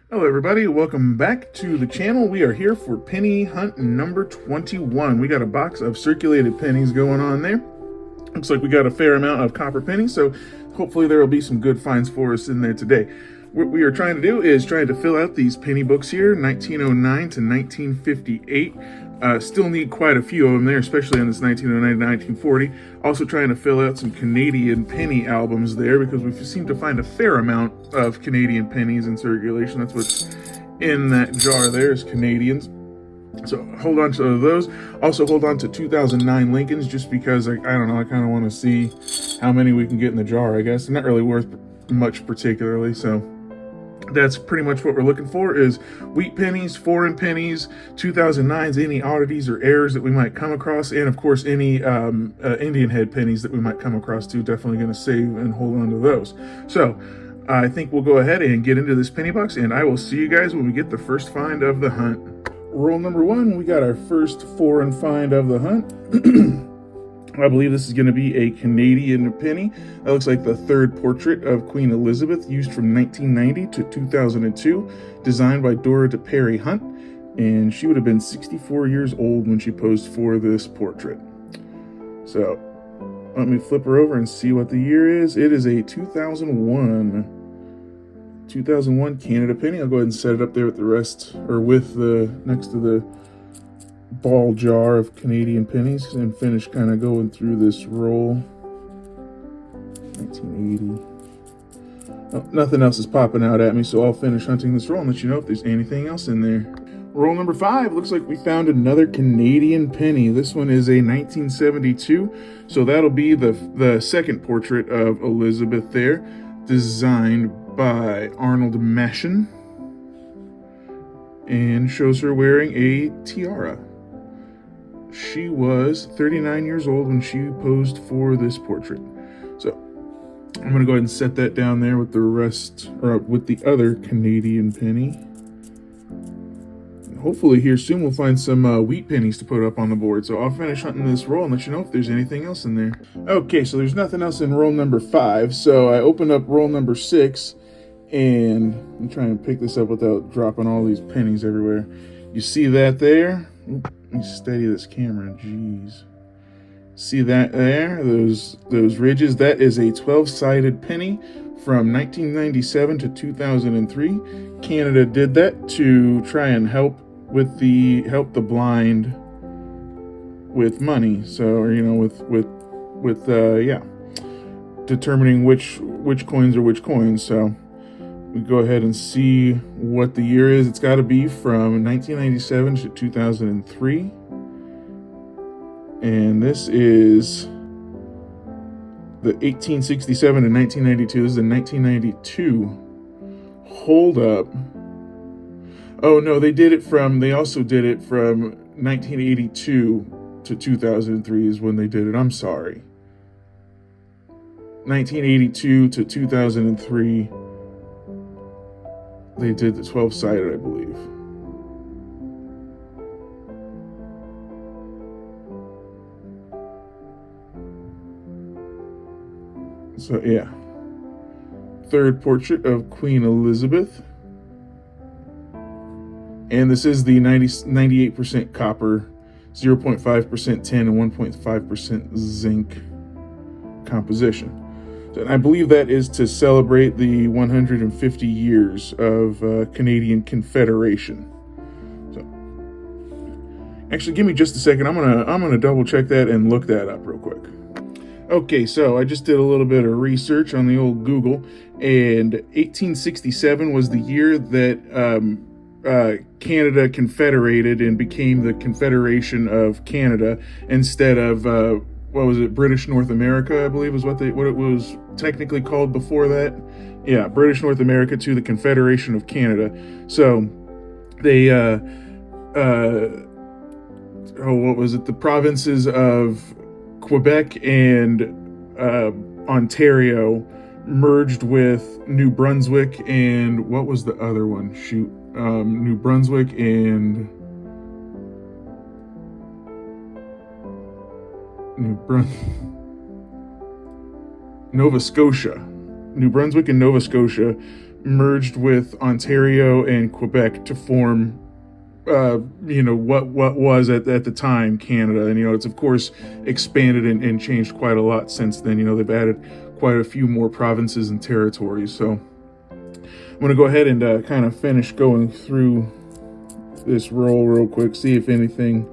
Hello everybody, welcome back to the channel. We are here for penny hunt number 21. We got a box of circulated pennies going on there. Looks like we got a fair amount of copper pennies, so hopefully there will be some good finds for us in there today. What we are trying to do is trying to fill out these penny books here, 1909 to 1958. Still need quite a few of them there, especially on this 1909 to 1940. Also trying to fill out some Canadian penny albums there, because we seem to find a fair amount of Canadian pennies in circulation. That's what's in that jar there, is Canadians. So hold on to those. Also hold on to 2009 Lincolns, just because I don't know, I kind of want to see how many we can get in the jar, I guess. They're not really worth much particularly, so that's pretty much what we're looking for, is wheat pennies, foreign pennies, 2009s, any oddities or errors that we might come across, and of course any Indian head pennies that we might come across too. Definitely going to save and hold on to those. So I think we'll go ahead and get into this penny box, and I will see you guys when we get the first find of the hunt. Roll number one, we got our first foreign find of the hunt. I believe this is going to be a Canadian penny. That looks like the third portrait of Queen Elizabeth, used from 1990 to 2002, designed by Dora de Perry Hunt, and she would have been 64 years old when she posed for this portrait. So let me flip her over and see what the year is. It is a 2001 Canada penny. I'll go ahead and set it up there with the rest, or with the next to the ball jar of Canadian pennies, and finish kind of going through this roll. 1980. Oh, nothing else is popping out at me, so I'll finish hunting this roll and let you know if there's anything else in there. Roll number 5, looks like we found another Canadian penny. This one is a 1972, so that'll be the second portrait of Elizabeth there, designed by Arnold Maschen, and shows her wearing a tiara. She was 39 years old when she posed for this portrait. So I'm going to go ahead and set that down there with the rest, or with the other Canadian penny. And hopefully here soon we'll find some wheat pennies to put up on the board. So I'll finish hunting this roll and let you know if there's anything else in there. Okay, so there's nothing else in roll number 5. So I opened up roll number 6, and I'm trying to pick this up without dropping all these pennies everywhere. You see that there? Oop, let me steady this camera, jeez. See that there? Those ridges? That is a 12-sided penny from 1997 to 2003. Canada did that to try and help the blind with money. So, or, you know, with determining which coins are which coins. So we go ahead and see what the year is. It's got to be from 1997 to 2003. And this is the 1867 to 1992. This is a 1992. Hold up. Oh no, they also did it from 1982 to 2003 is when they did it. I'm sorry. 1982 to 2003. They did the 12-sided, I believe. So, yeah. Third portrait of Queen Elizabeth. And this is the 98% copper, 0.5% tin, and 1.5% zinc composition. And I believe that is to celebrate the 150 years of Canadian Confederation. So, actually, give me just a second. I'm gonna double check that and look that up real quick. Okay, so I just did a little bit of research on the old Google, and 1867 was the year that Canada confederated and became the Confederation of Canada instead of what was it, British North America, I believe was what it was technically called before that. Yeah, British North America to the Confederation of Canada. So they what was it, the provinces of Quebec and Ontario merged with New Brunswick, and what was the other one? Shoot, New Brunswick and Nova Scotia. New Brunswick and Nova Scotia merged with Ontario and Quebec to form, what was at the time Canada. And, it's of course expanded and changed quite a lot since then. They've added quite a few more provinces and territories. So I'm going to go ahead and kind of finish going through this roll real quick, see if anything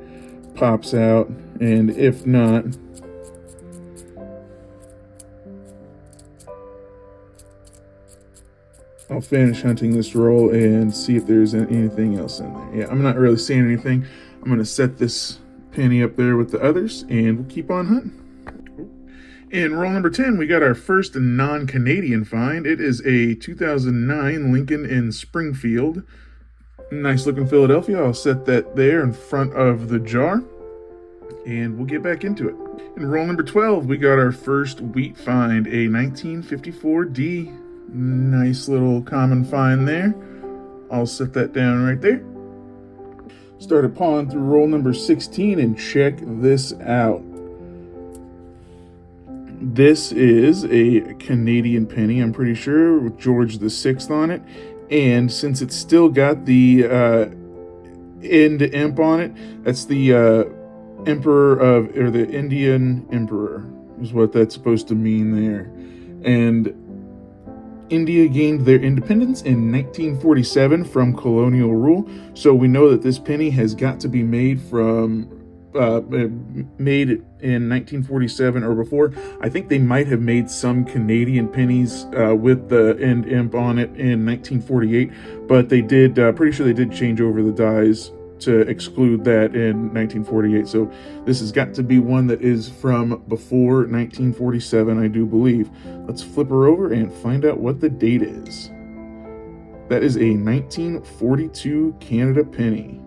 pops out, and if not, I'll finish hunting this roll and see if there's anything else in there. Yeah, I'm not really seeing anything. I'm going to set this penny up there with the others, and we'll keep on hunting. In roll number 10, we got our first non-Canadian find. It is a 2009 Lincoln in Springfield. Nice looking Philadelphia. I'll set that there in front of the jar, and we'll get back into it. In roll number 12, we got our first wheat find, a 1954 D. Nice little common find there. I'll set that down right there. Started pawing through roll number 16, and check this out. This is a Canadian penny, I'm pretty sure, with George VI on it. And since it's still got the end imp on it, that's the Emperor of, or the Indian Emperor is what that's supposed to mean there. And India gained their independence in 1947 from colonial rule. So we know that this penny has got to be made in 1947 or before. I think they might have made some Canadian pennies with the end imp on it in 1948, but they did, pretty sure they did change over the dies to exclude that in 1948. So this has got to be one that is from before 1947, I do believe. Let's flip her over and find out what the date is. That is a 1942 Canada penny.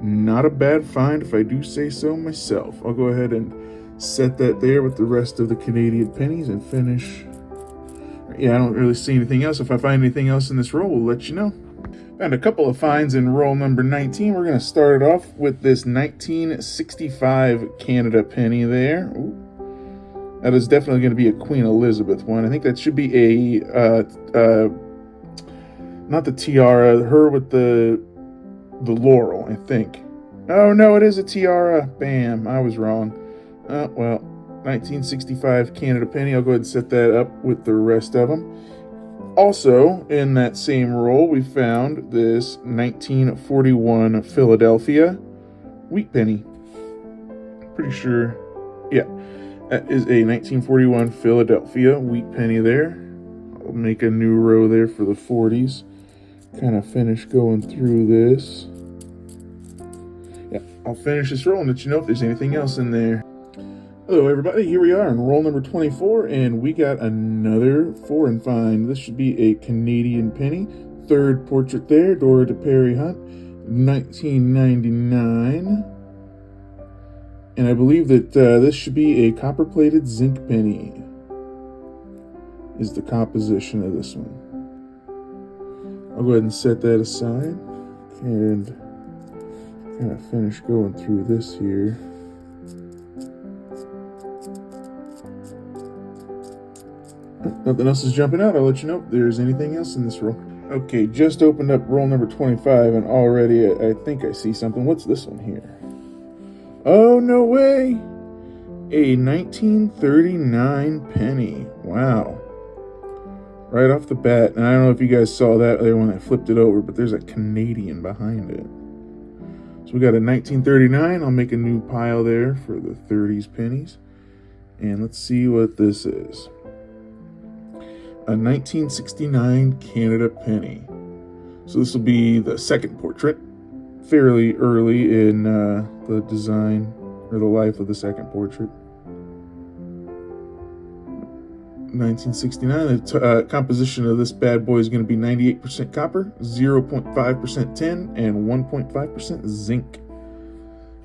Not a bad find, if I do say so myself. I'll go ahead and set that there with the rest of the Canadian pennies and finish. Yeah, I don't really see anything else. If I find anything else in this roll, we'll let you know. Found a couple of finds in roll number 19. We're going to start it off with this 1965 Canada penny there. Ooh. That is definitely going to be a Queen Elizabeth one. I think that should be a, not the tiara, her with the laurel, I think. Oh no, it is a tiara. Bam, I was wrong. Well, 1965 Canada penny. I'll go ahead and set that up with the rest of them. Also, in that same roll, we found this 1941 Philadelphia wheat penny. Pretty sure, yeah, that is a 1941 Philadelphia wheat penny there. I'll make a new row there for the 40s. Kind of finish going through this. Yeah, I'll finish this roll and let you know if there's anything else in there. Hello everybody, here we are in roll number 24, and we got another foreign find. This should be a Canadian penny. Third portrait there, Dora de Perry Hunt, 1999. And I believe that this should be a copper-plated zinc penny, is the composition of this one. I'll go ahead and set that aside and kind of finish going through this here. Nothing else is jumping out. I'll let you know if there's anything else in this roll. Okay, just opened up roll number 25, and already I think I see something. What's this one here? Oh, no way! A 1939 penny. Wow. Right off the bat, and I don't know if you guys saw that there when I flipped it over, but there's a Canadian behind it. So we got a 1939. I'll make a new pile there for the 30s pennies. And let's see what this is. A 1969 Canada penny. So this will be the second portrait. Fairly early in the design or the life of the second portrait. 1969. The composition of this bad boy is going to be 98% copper, 0.5% tin, and 1.5% zinc.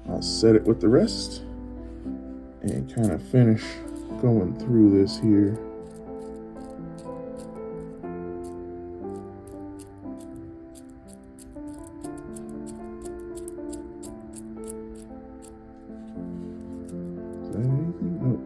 I'll set it with the rest and kind of finish going through this here. Is that anything? Nope.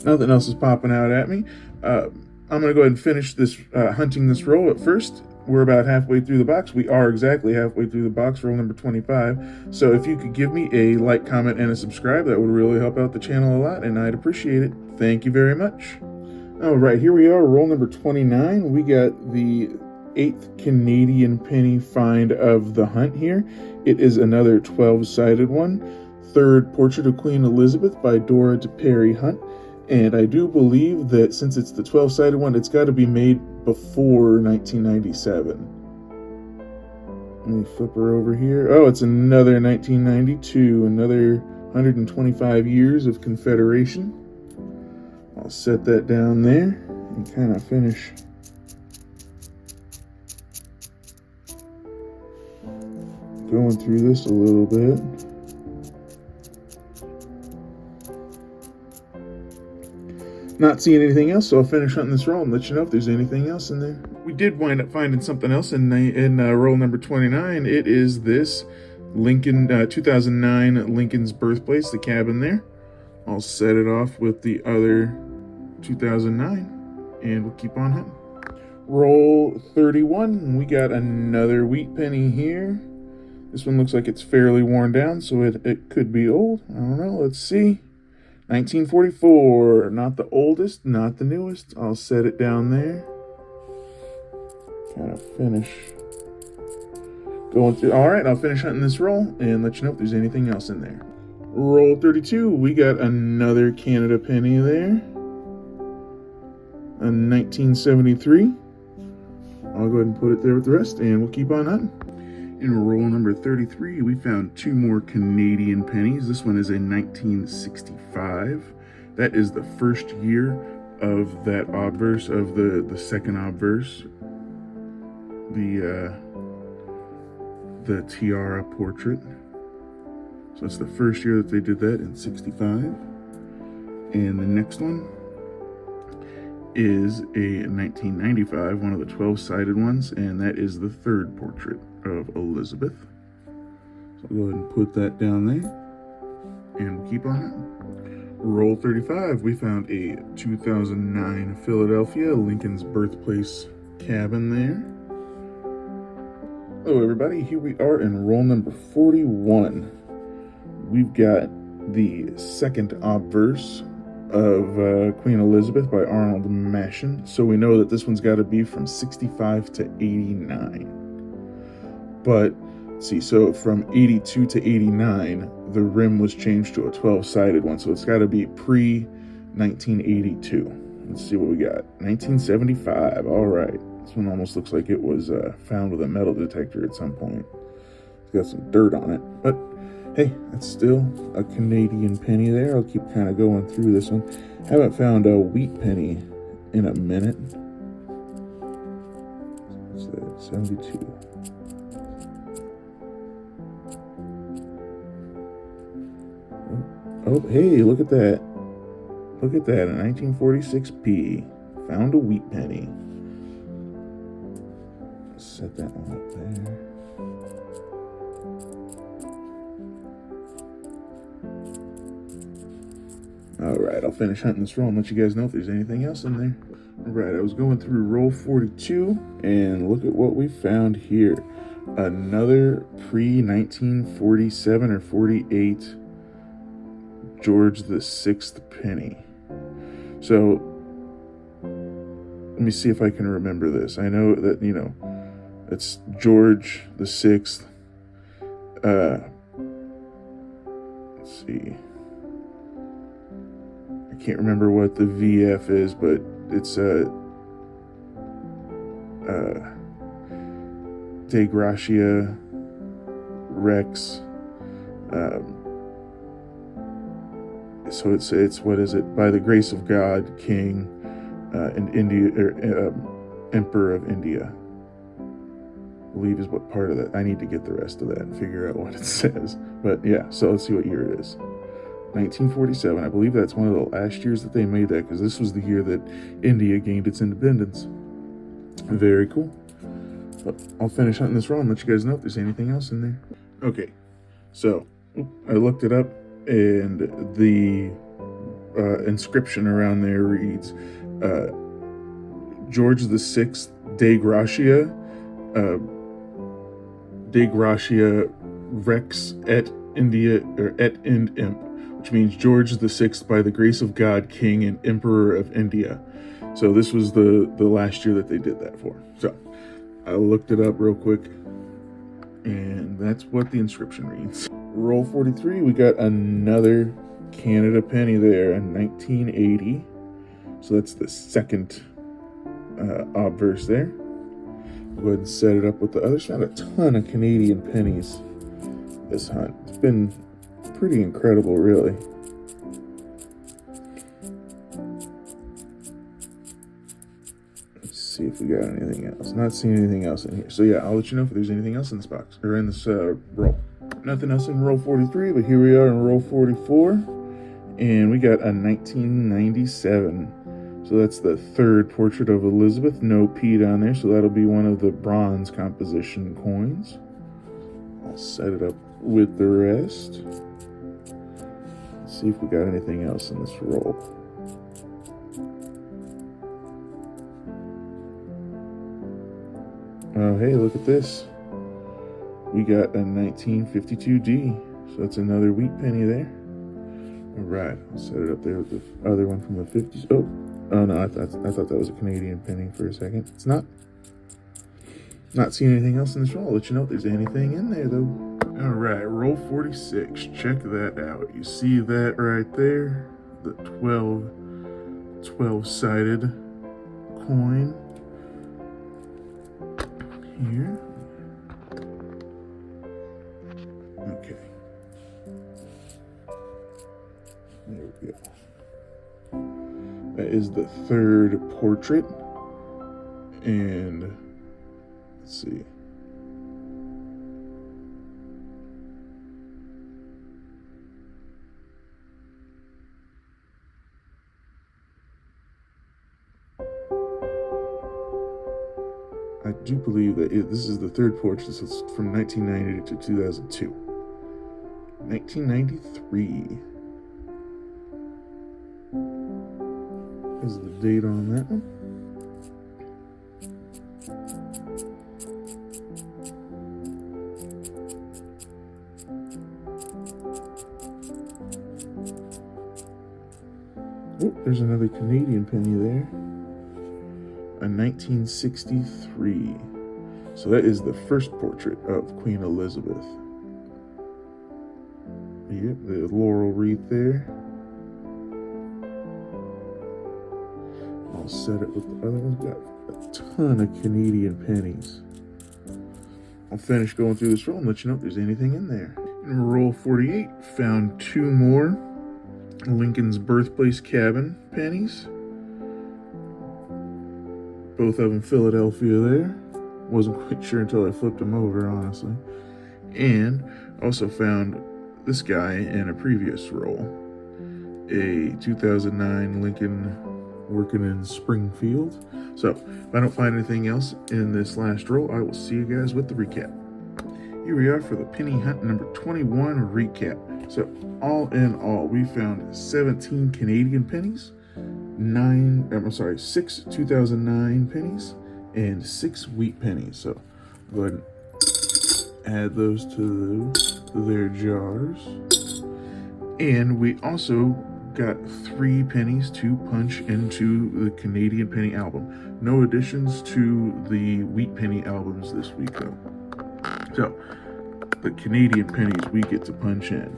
Nothing else is popping out at me. I'm going to go ahead and finish this hunting this roll at first. We're about halfway through the box. We are exactly halfway through the box, roll number 25. So if you could give me a like, comment, and a subscribe, that would really help out the channel a lot, and I'd appreciate it. Thank you very much. All right, here we are, roll number 29. We got the 8th Canadian penny find of the hunt here. It is another 12-sided one. 3rd Portrait of Queen Elizabeth by Dora de Perry Hunt. And I do believe that since it's the 12-sided one, it's got to be made before 1997. Let me flip her over here. Oh, it's another 1992, another 125 years of Confederation. I'll set that down there and kind of finish going through this a little bit. Not seeing anything else, so I'll finish hunting this roll and let you know if there's anything else in there. We did wind up finding something else in roll number 29. It is this Lincoln 2009 Lincoln's Birthplace, the cabin there. I'll set it off with the other 2009, and we'll keep on hunting. Roll 31. We got another wheat penny here. This one looks like it's fairly worn down, so it could be old. I don't know. Let's see. 1944, not the oldest, not the newest. I'll set it down there. Kind of finish going through. All right, I'll finish hunting this roll and let you know if there's anything else in there. Roll 32, we got another Canada penny there. A 1973. I'll go ahead and put it there with the rest, and we'll keep on hunting. In roll number 33, we found 2 more Canadian pennies. This one is a 1965. That is the first year of that obverse, of the second obverse. The tiara portrait. So it's the first year that they did that, in 65. And the next one is a 1995, one of the 12-sided ones, and that is the 3rd portrait of Elizabeth. So I'll go ahead and put that down there, and we'll keep on it. Roll 35, we found a 2009 Philadelphia Lincoln's Birthplace cabin there. Hello everybody, here we are in roll number 41. We've got the 2nd obverse of Queen Elizabeth by Arnold Mashin. So we know that this one's got to be from 65 to 89. But, see, so from 82 to 89, the rim was changed to a 12-sided one. So it's got to be pre-1982. Let's see what we got. 1975, all right. This one almost looks like it was found with a metal detector at some point. It's got some dirt on it, but hey, that's still a Canadian penny there. I'll keep kind of going through this one. Haven't found a wheat penny in a minute. What's that? 72. Oh, hey, look at that. Look at that, a 1946p. Found a wheat penny. Set that one up there. Alright, I'll finish hunting this roll and let you guys know if there's anything else in there. Alright, I was going through roll 42, and look at what we found here. Another pre-1947 or 48 George VI penny. So, let me see if I can remember this. I know that, you know, it's George VI. Let's see. I can't remember what the VF is, but it's De Gratia Rex. So it's what is it? By the grace of God, King, and India, Emperor of India. I believe is what part of that. I need to get the rest of that and figure out what it says. But yeah, so let's see what year it is. 1947. I believe that's one of the last years that they made that, because this was the year that India gained its independence. Very cool. But I'll finish hunting this roll and let you guys know if there's anything else in there. Okay, so I looked it up, and the inscription around there reads, George VI De Gratia Rex et India, or et ind imp, which means George VI, by the grace of God, King and Emperor of India. So this was the last year that they did that for. So I looked it up real quick, and that's what the inscription reads. Roll 43, we got another Canada penny there in 1980. So that's the second obverse there. Go ahead and set it up with the others. Found a ton of Canadian pennies this hunt. It's been pretty incredible, really. Let's see if we got anything else. Not seeing anything else in here. So yeah, I'll let you know if there's anything else in this box, or in this roll. Nothing else in roll 43, but here we are in roll 44. And we got a 1997. So that's the third portrait of Elizabeth. No Pete on there, so that'll be one of the bronze composition coins. I'll set it up with the rest. Let's see if we got anything else in this roll. Oh, hey, look at this. We got a 1952D. So that's another wheat penny there. All right, I'll set it up there with the other one from the 50s. Oh no, I thought that was a Canadian penny for a second. It's not. Not seeing anything else in this roll. I'll let you know if there's anything in there, though. All right, roll 46. Check that out. You see that right there? The 12-sided coin here. Okay. There we go. That is the third portrait. And let's see. I do believe that this is the third portrait, so it's from 1990 to 2002. 1993 is the date on that one. Oh, there's another Canadian penny there. A 1963. So that is the first portrait of Queen Elizabeth. Yep, the laurel wreath there. I'll set it with the other ones. Got a ton of Canadian pennies. I'll finish going through this roll and let you know if there's anything in there. In roll 48, found two more Lincoln's Birthplace Cabin pennies. Both of them Philadelphia there. Wasn't quite sure until I flipped them over, honestly. And also found this guy in a previous roll. A 2009 Lincoln working in Springfield. So, if I don't find anything else in this last roll, I will see you guys with the recap. Here we are for the penny hunt number 21 recap. So, all in all, we found 17 Canadian pennies, 6 2009 pennies, and 6 wheat pennies. So, go ahead and add those to their jars. And we also got 3 pennies to punch into the Canadian penny album. No additions to the wheat penny albums this week, though. So, the Canadian pennies we get to punch in.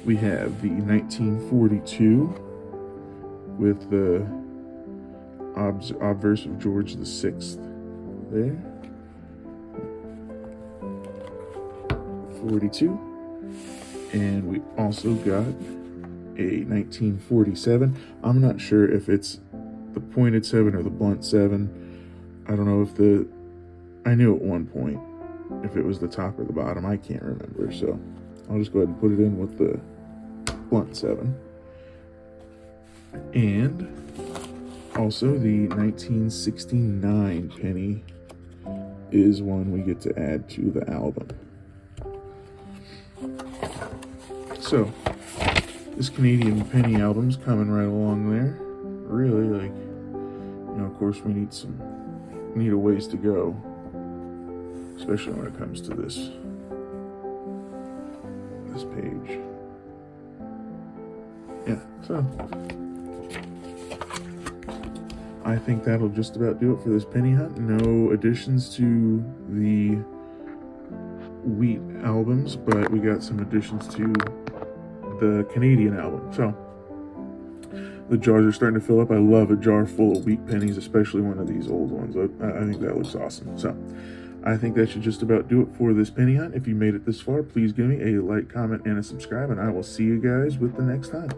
We have the 1942 with the obverse of George VI there. 42. And we also got a 1947. I'm not sure if it's the pointed 7 or the blunt 7. I don't know if I knew at one point if it was the top or the bottom. I can't remember, so I'll just go ahead and put it in with the blunt 7. And also the 1969 penny is one we get to add to the album. So, This Canadian penny album's coming right along there. Really, like, you know, of course we need a ways to go, especially when it comes to this page. Yeah, so I think that'll just about do it for this penny hunt. No additions to the wheat albums, but we got some additions to the Canadian album. So the jars are starting to fill up. I love a jar full of wheat pennies, especially one of these old ones. I think that looks awesome. So I think that should just about do it for this penny hunt. If you made it this far, please give me a like, comment, and a subscribe, and I will see you guys with the next time.